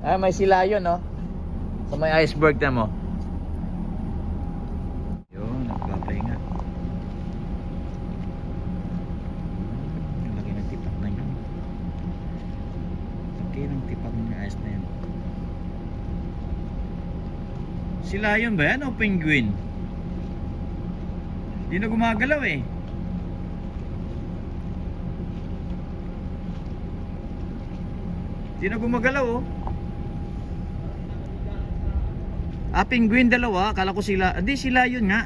Ah, may sila yun, no? So may iceberg na mo. Yun, nagpapahinga. Ang laki ng tipak na yun. Laki ng tipak ng ice na yun. Sila yun ba yan o penguin? Hindi na gumagalaw eh. Hindi na gumagalaw oh. Ah, penguin dalawa. Akala ko sila. Hindi, sila yun nga.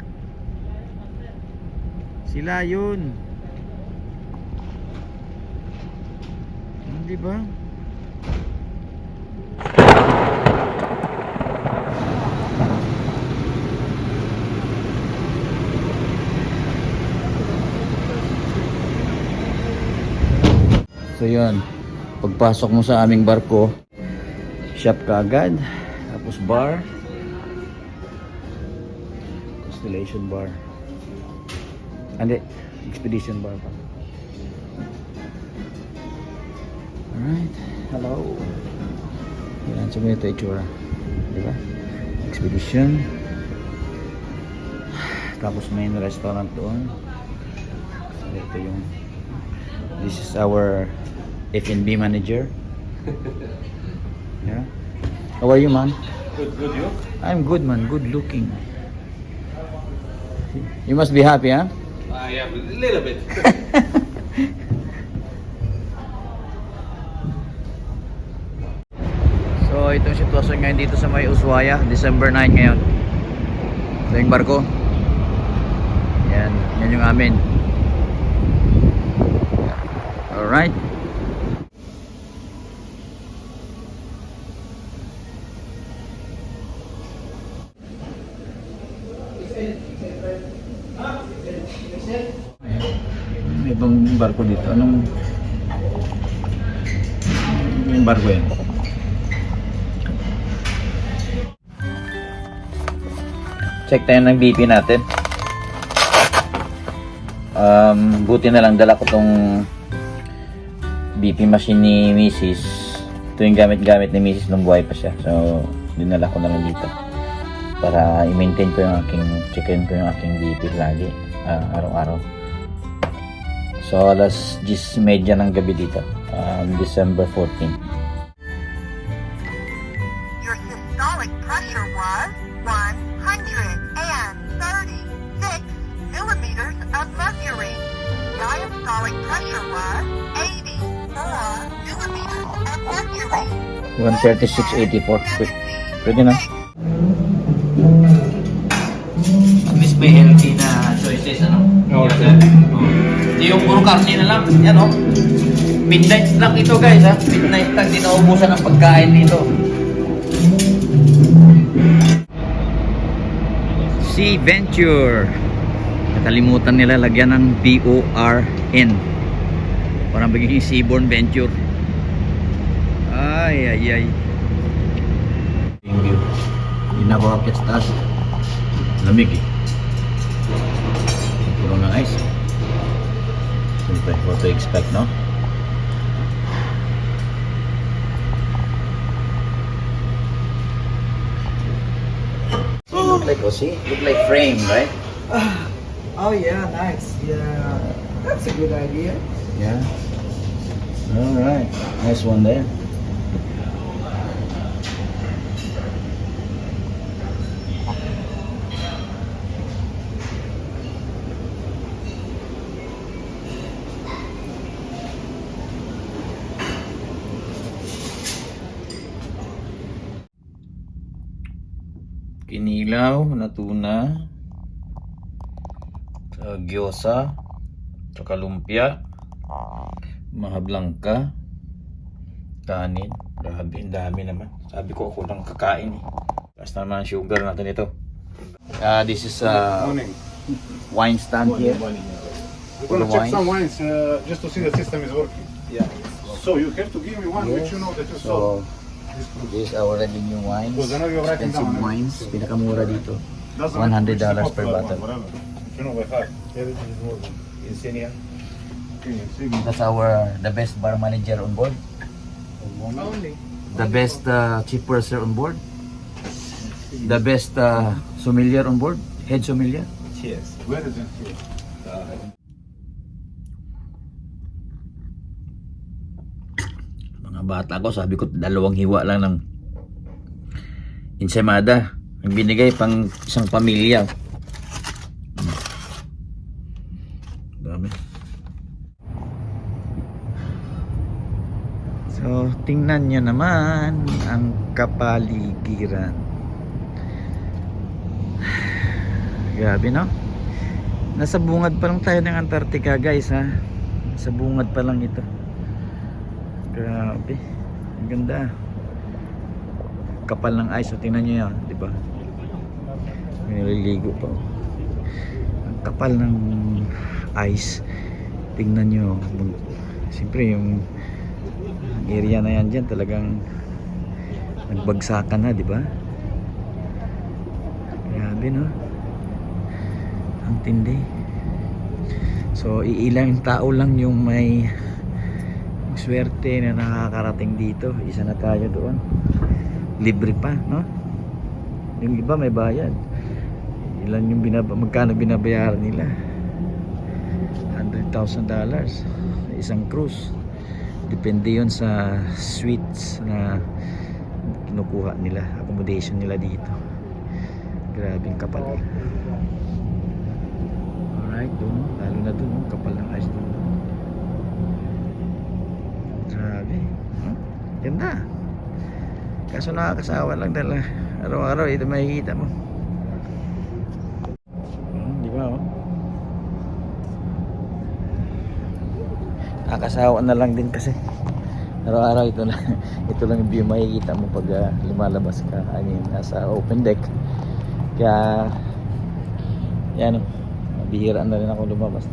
Sila yun. Hindi ba? So yun. Pagpasok mo sa aming barko, shop ka agad. Tapos bar. Constellation bar. Hindi, expedition bar pa. Alright, hello. Yan, so ito itsura. Diba? Expedition. Tapos main restaurant doon. So ito yung, this is our F&B manager. Yeah. How are you, man? Good, you? I'm good, man. Good looking. You must be happy, huh? Yeah, a little bit. So, itong sitwasyon ngayon dito sa may Ushuaia, December 9 ngayon. Ito yung barko. Yan, yan yung amin. Alright. May ibang barko dito. Anong yung barko yan? Check tayo ng BP natin. Buti na lang dala ko tong BP machine ni Mrs. Ito yung gamit-gamit ni Mrs. nung buhay pa siya. So, dinala ko na lang dito para i-maintain ko yung aking, checkin ko yung aking BP lagi, araw-araw. So, alas 10:30 ng gabi dito, December 14. Your systolic pressure was 136 millimeters of mercury. Diastolic pressure was 84 millimeters of mercury. 136.84. Pwede na. At least may healthy na choices, ano? Oo, Yan, sir. Hindi yung puro karne na lang. Yan, oh. Midnight snack ito, guys, ha? Midnight snack. Di naubusan ng pagkain dito. Sea Venture. Nakalimutan nila lagyan ng BORN. Parang biging Seaborn Venture. Ay, ay, ay. Yung view. Hindi na ako akit sa taas. Lamig eh. Puro ng ice. Siyempre, what to expect, no? Look like, oh, see? Look like frame, right? Oh yeah, nice. Yeah, that's a good idea. Yeah. All right. Nice one there. Kinilaw na tuna, gyoza, tsaka lumpia, mahablangka, kanin. Grabe, ang dami naman. Sabi ko ako lang kakain eh. Basta naman sugar natin ito. This is Morning. wine stand here. We're For the gonna check wines. some wines just to see the system is working. Yeah. So you have to give me one which you know that you sold. So, this is our revenue wines. Because I know you're writing Expensive down. wines. Pinakamura dito. Doesn't $100 matter which per popular bottle. one, whatever. You know by heart. Everything is working. Insignia. Okay, Sigma. That's the best bar manager on board. Only. The best chief purser on board. The best sommelier on board. Head sommelier. Cheers. Where is it here? Mga bata ko, sabi ko 2 hiwa lang ng ensaymada. Ang binigay pang isang pamilya. Dami. So, tingnan nyo naman ang kapaligiran. Grabe, no? Nasa bungad pa lang tayo ng Antarctica, guys, ha? Nasa bungad pa lang ito. Grabe. Ang ganda. Kapal ng ice. So, tingnan nyo yan, di ba? Nililigo pa. Ang kapal ng ice. Tingnan nyo. Siyempre, yung area na yan dyan talagang nagbagsakan na, di ba? Grabe, no? Ang tindi. So, iilang tao lang yung may swerte na nakakarating dito. Isa na tayo doon. Libre pa, no? Yung iba may bayad. Ilan yung magkano binabayaran nila? $100,000 isang cruise. Depende yun sa suites na kinukuha nila, accommodation nila dito. Grabing kapal. Alright, doon, lalo na doon, kapal ng ice doon. Grabe, huh? Ganda. Kaso nakakasawa lang dahil araw-araw ito makikita mo. Di ba, oh? Nakakasawa na lang din kasi araw-araw ito lang yung view makikita mo pag lumalabas ka. I mean, nasa open deck. Kaya yan, bihira na rin ako lumabas.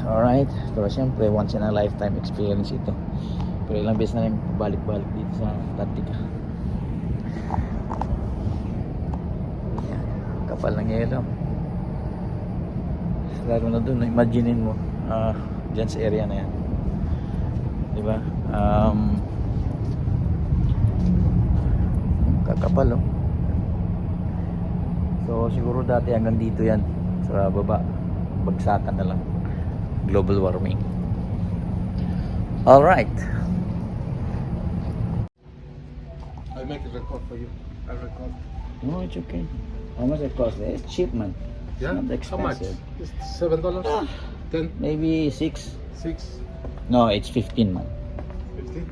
Alright, pero syempre once in a lifetime experience ito. Pero ilang beses na rin balik-balik dito sa Antarctica. Yan, kapal ng yelo. Lalo na doon, imaginein mo dyan sa area na yan, di ba? Kakapal, oh. So siguro dati hanggang dito yan sa baba, bagsakan na lang, global warming. Alright, I make a record for you. I record. no, it's okay. How much it cost? It's cheap, man. Yeah? Not How much? expensive. It's $7? 10? Maybe 6. 6? No, it's 15, man. 15?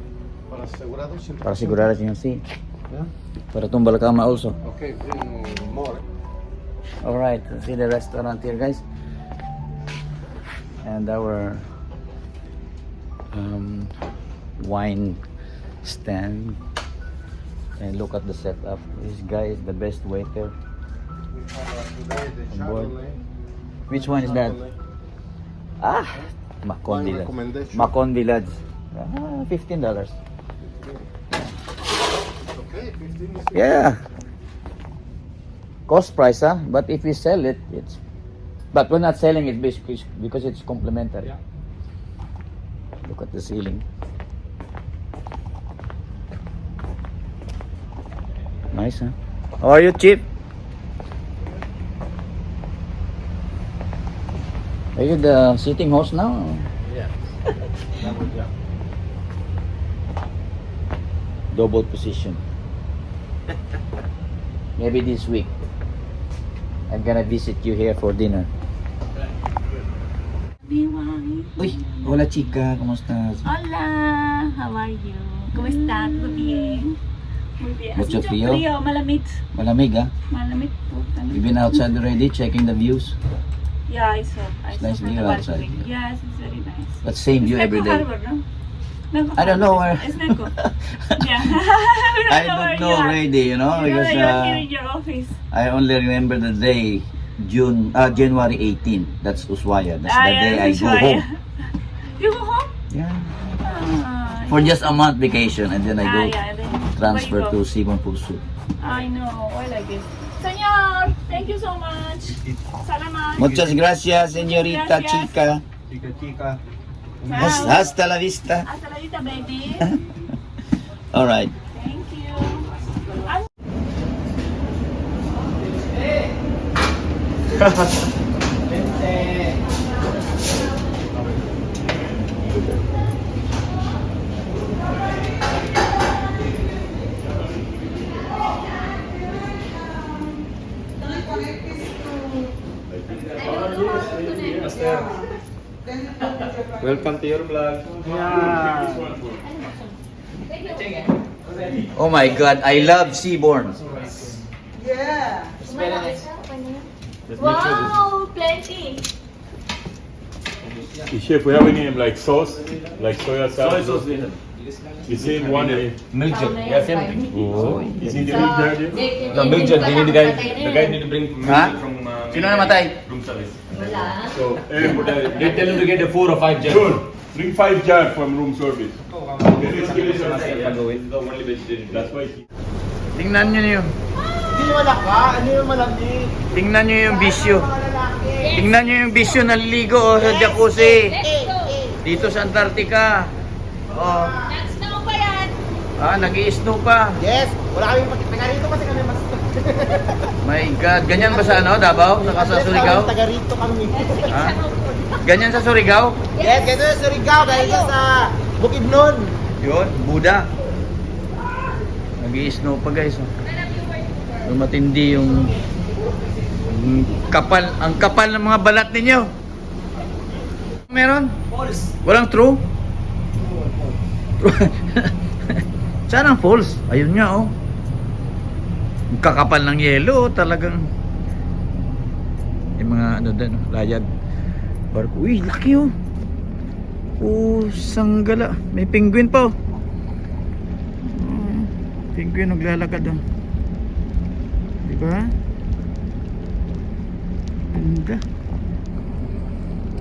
Para asegurado? Para sigurado yung C. Yeah? Para tumbal kama also. Okay, bring more. Alright, see the restaurant here, guys. And our wine stand. And look at the setup. This guy is the best waiter. We have today the On board. Chardonnay. Which one is that? Ah, Macon Wine Village. recommendation. Macon Village. $15. Okay, 15 is Yeah. Cost price, huh? But if we sell it, it's... But we're not selling it basically because it's complimentary. Yeah. Look at the ceiling. Nice, huh? How are you, Chief? Are you the sitting host now? Yeah. Double jump. Double position. Maybe this week I'm gonna visit you here for dinner. Uy, hola chica, ¿cómo estás? Hola, how are you? ¿Cómo está? ¿Todo bien? Muy bien. Mucho Así frío. malamig. Malamig, ah? Malamig po. You've been outside already checking the views? Yeah, I saw. It's nice from view the outside. balcony. Yes, it's very nice. But same view It's every Neko day. Harbor, no? Neko I don't know Harbor. where. It's Neko. Yeah. I don't know already, you know, because you're here in your office. I only remember the day, January 18. That's Ushuaia. That's the day I go home. You go home? Yeah. Ah, For just a month vacation and then I go yeah, then transfer where you to Sibon Puso. I know, I like it. Senor, thank you so much. Salamat. Muchas gracias, señorita Gracias. chica. Chica, chica. Hasta la vista. Hasta la vista, baby. Alright. Thank you. Welcome to your vlog. Oh my God, I love Seaborn. Yeah. Wow, plenty. Chef, we have any like sauce, like soya sauce? The same one. Milk jug, yeah, same thing. Oh, is it the milk there? The milk jug, they need the guy need to bring milk Huh? jug from Sino namatay? room service. So, They tell him to get a 4 or 5 jugs. sure, bring 5 jars from room service. Okay, let's give it some. This is the only vegetarian. That's why he. Tingnan nyo yung, Hindi malaka. Ano yung malamig? tingnan nyo yung bisyo. Tingnan nyo yung bisyo naliligo oh, sa jacuzzi. Dito sa Antarctica. Oh. Nag-snow pa yan. Nag-i-snow pa. Yes. Wala kami taga rito kasi kami mas... My God, ganyan ba sa ano, Davao? Saka sa Surigao? Taga rito kami. Ha? Ganyan sa Surigao? Yes, ganito sa Surigao dahil sa Bukidnon. Yun, Buda. Nag-i-snow pa guys. Oh. Matindi yung kapal, ang kapal ng mga balat ninyo. Meron? Falls. Walang true? Saan ang falls? Ayun nga oh. Ang kakapal ng yelo oh, talagang yung mga ano din, oh, layag. Barko. Uy, laki oh. Oh, sanggala. May penguin pa oh. Penguin naglalakad oh. Diba? Ganda.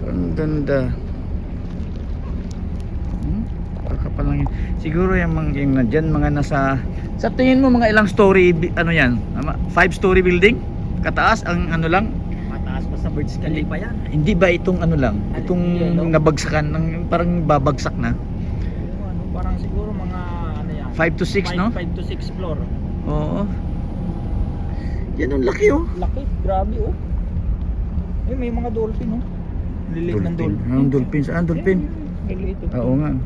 Ang ganda. Kakapal lang yun. Siguro yung nandyan mga nasa, sa tingin mo mga ilang story, ano yan? 5-story building? Kataas ang ano lang? Mataas pa sa Burj Khalifa yan. Hindi ba itong ano lang? Itong Yellow? nabagsakan, parang babagsak na? Ano, parang siguro mga ano yan. 5 to 6 no? 5 to 6 floor. Oo. Yan ang laki oh. Laki, grabe oh. Eh, may mga dolphin oh. Liliit ng dolphin. Anong dolphin? Saan dolphin? Liliit oh. Oo nga.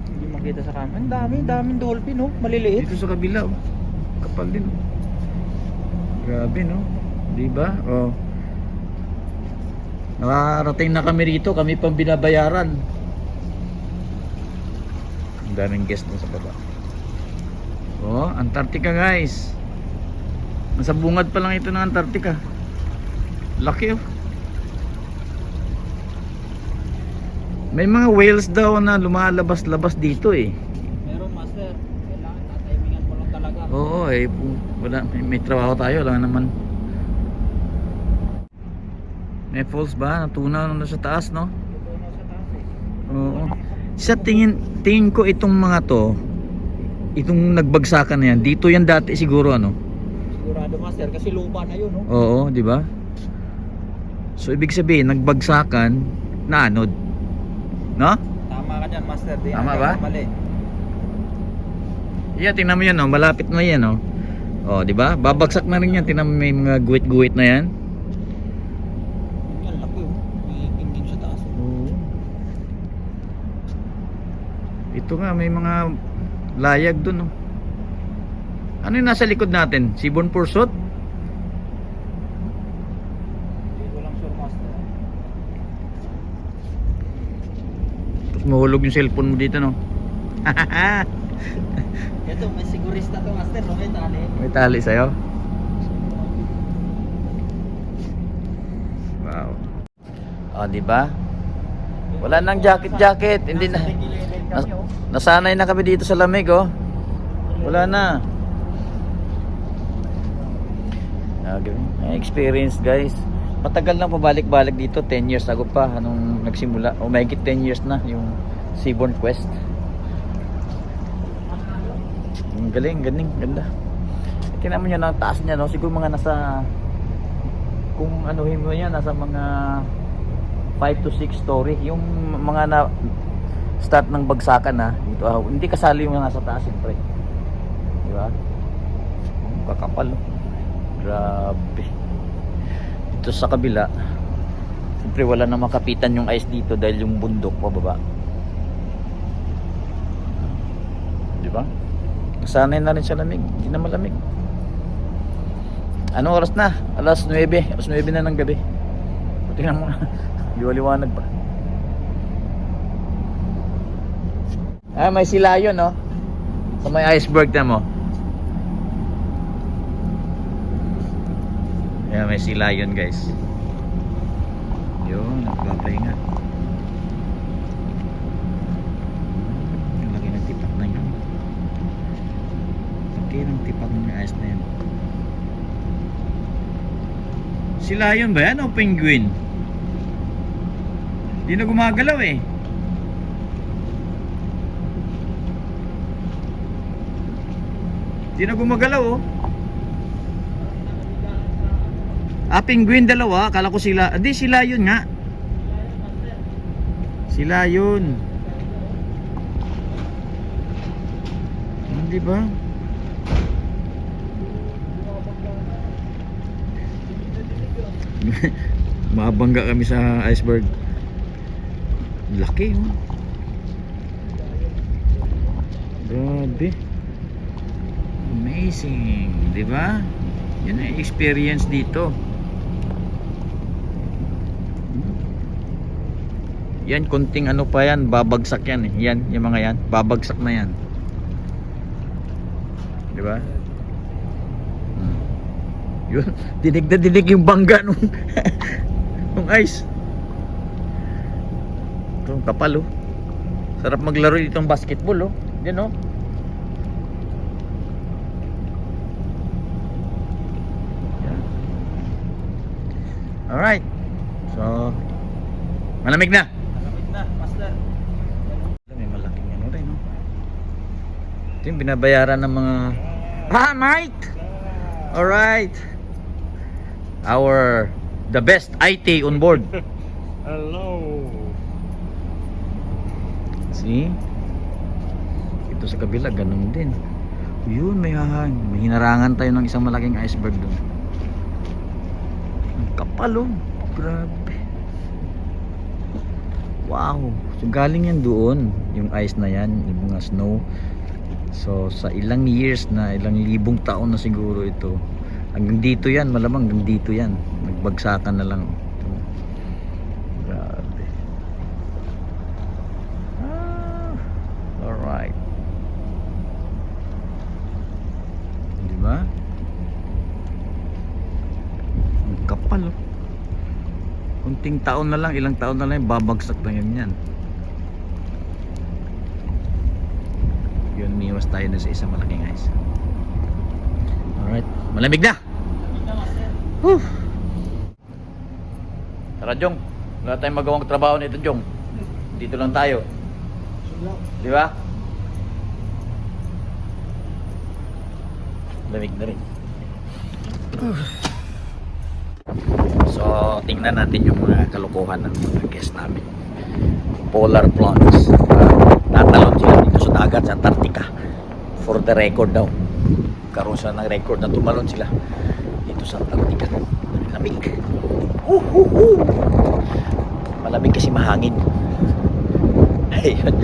Hindi makita sa camera. Ang daming dolphin oh, maliliit. Dito sa kabila oh. Kapal din oh. Grabe no. Di ba? Oh. Nakarating na kami rito, kami pang binabayaran. Ang daming guest na sa baba. Oh, Antarctica guys. Nasa bungad pa lang ito ng Antarctica. Laki oh. May mga whales daw na lumalabas-labas dito eh. Meron master, kailangan tatimingan mo lang talaga. Oo eh, wala, may trabaho tayo, wala naman. May falls ba? Natunaw na sa taas no? Tutunaw sa taas eh. Oo. Sa tingin ko itong mga to, itong nagbagsakan na yan, dito yan dati siguro ano? Sigurado master, kasi lupa na yun oh. Oo, di ba? So ibig sabihin, nagbagsakan na anod. No? Tama ka dyan master, di Tama ako ba? mali. Yeah, tingnan mo yan oh, malapit na yan oh. Oh, di ba? Babagsak na rin yan, tingnan mo may mga guwit-guwit na yan. Yan, laki oh. May tingin sa taas oh. Oo. Ito nga, may mga layag dun oh. Ano yung nasa likod natin? Seaborn Pursuit? Hindi ko lang sure master. Tapos mahulog yung cellphone mo dito no? Ito, may sigurista to master, no? May tali. May tali sa'yo? Wow. Oh, di ba? Wala nang jacket. Hindi na. Nasanay na kami dito sa lamig, oh. Wala na. Experience, guys. Matagal na pabalik-balik dito. 10 years ago pa. Anong nagsimula. O mahigit 10 years na yung Seaborn Quest. Ang galing, ganda. Tingnan mo nyo ng taas niya, no? Siguro mga nasa, kung anuhin mo yan, nasa mga 5 to 6 story. Yung mga na start ng bagsakan na dito, hindi kasali yung nasa taas siyempre. Di ba? Kakapal. Grabe. Dito sa kabila, siyempre wala na makapitan yung ice dito dahil yung bundok pababa. Di ba? Nasanay na rin sa lamig. Hindi na malamig. Anong oras na? Alas 9. Alas 9 na ng gabi. Tingnan mo na. Liwaliwanag pa. May sila yun, no? Sa may iceberg na mo. Ayan, may sila yun, guys. Yun, nagpapahinga. Yung laki ng tipak na yun. Laki ng tipak ng ice na yun. Sila yun ba yan o penguin? Hindi na gumagalaw eh. Hindi na gumagalaw oh. Penguin dalawa. Akala ko sila. Hindi, sila yun nga. Sila yun. Hindi ba? Mabangga kami sa iceberg. Laki oh. Grabe. Amazing, di ba? Yun ang experience dito. Yan, kunting ano pa yan, babagsak yan eh. Yan, yung mga yan, babagsak na yan. Di ba? Yun, dinig na dinig yung bangga nung nung ice. Itong kapal oh. Sarap maglaro ditong basketball oh. Yan oh. Yan. Alright. So malamig na. Malamig na, master. May malaking ano rin oh. Ito yung binabayaran ng mga Mike! Alright. The best IT on board. Hello. See? Ito sa kabila, ganun din. Yun, may hinarangan tayo ng isang malaking iceberg doon. Ang kapal oh. Grabe. Wow. So galing yan doon, yung ice na yan, yung mga snow. So sa ilang years na, ilang libong taon na siguro ito. Hanggang dito yan, malamang hanggang dito yan. Nagbagsakan na lang. Grabe. Alright. Diba? Ang kapal oh. Kunting taon na lang, ilang taon na lang, babagsak na yan. Yun, miwas tayo na sa isang malaking ice. Alright, malamig na. Whew. Tara Jong, wala tayong magawang trabaho nito Jong. Dito lang tayo. Di ba? Lamig na rin. So, tingnan natin yung mga kalokohan ng mga guests namin. Polar plunge. Tatalon sila dito sa dagat sa Antarctica. For the record daw. Karoon sila ng record na tumalon sila dito sa Antarctica. Malamig. Malamig kasi mahangin. Ayun.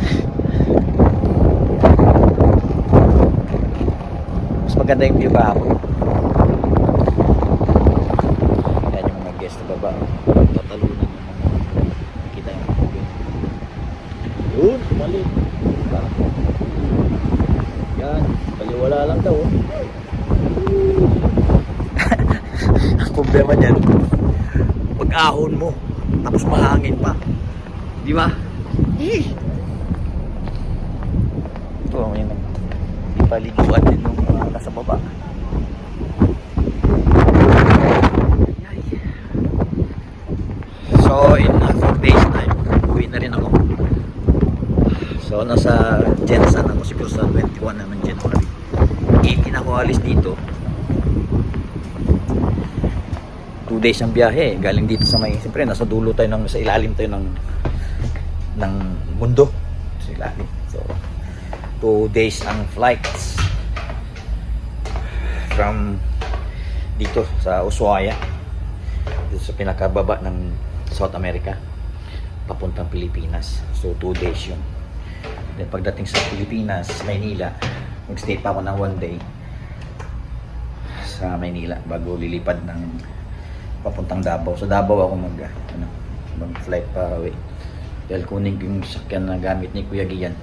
Mas maganda yung view kahapon. Yan yung mga guests na baba. Tatalunan yung mga nakita yung mga yun, balik. Yan, baliwala lang daw. Ang problema niyan, pag-ahon mo, tapos mahangin pa. Di ba? Ito, may ipaliguan din nung nasa baba. So, in 4 days time, uwi na rin ako. So, nasa Jensen ako siguro sa 21 naman January. 18 ako alis dito. 2 days ang biyahe. Galing dito sa may, siyempre nasa dulo tayo sa ilalim tayo ng mundo. Sa ilalim. So 2 days ang flights from dito sa Ushuaia, dito sa pinakababa ng South America, papuntang Pilipinas. So 2 days yun. Then pagdating sa Pilipinas, Maynila, mag-stay pa ako ng 1 day sa Maynila bago lilipad ng papuntang Davao. Sa Davao ako mag-flight pa away. Dahil kunin ko yung sakyan na gamit ni Kuya Gian.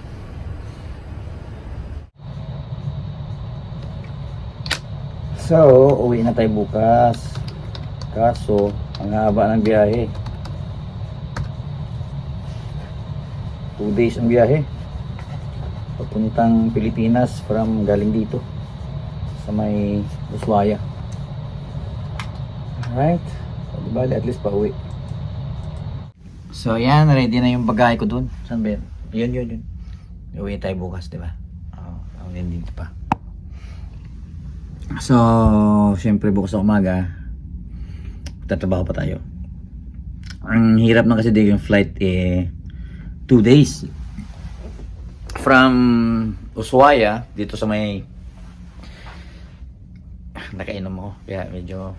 So, uwi na tayo bukas. Kaso, ang haba ng biyahe. 2 days ang biyahe. Papuntang Pilipinas from galing dito sa may Ushuaia. Alright. So, bali, at least pa uwi. So, yan. Ready na yung bagay ko dun. Saan ba yun? Yun. Uwi tayo bukas, diba? Oo, hindi pa. So, syempre bukas sa umaga, tatrabaho pa tayo. Ang hirap na kasi dito yung flight 2 days. From Ushuaia, dito sa may nakainom ako, kaya medyo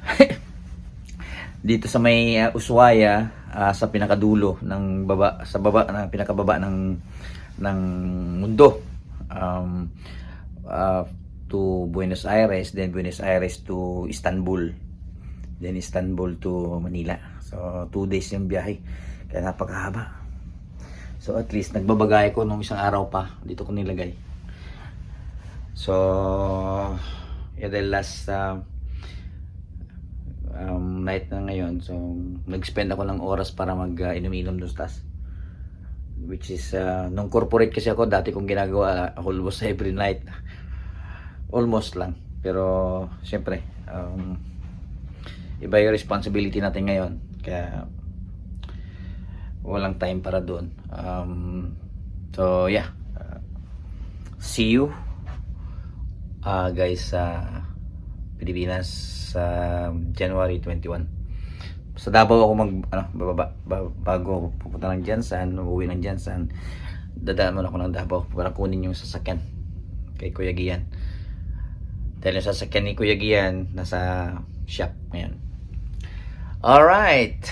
dito sa may Ushuaia, sa pinakadulo ng baba, sa baba ng pinakababa ng mundo, to Buenos Aires, then Buenos Aires to Istanbul, then Istanbul to Manila. So 2 days yung biyahe, kaya napakahaba. So at least nagbabagay ko nung isang araw pa, dito ko nilagay. So yeah, the last night na ngayon, so nag-spend ako ng oras para mag-inom-inom doon sa taas, which is nung corporate kasi ako, dati kong ginagawa almost every night, almost lang, pero syempre iba yung responsibility natin ngayon, kaya walang time para doon. So yeah, see you guys sa Pilipinas sa January 21. Sa Davao ako bababa bago pupunta ng Jansan, uuwi ng Jansan. Dadaan muna ako ng Davao para kunin yung sasakyan kay Kuya Gian. Dahil yung sasakyan ni Kuya Gian nasa shop ngayon. Alright.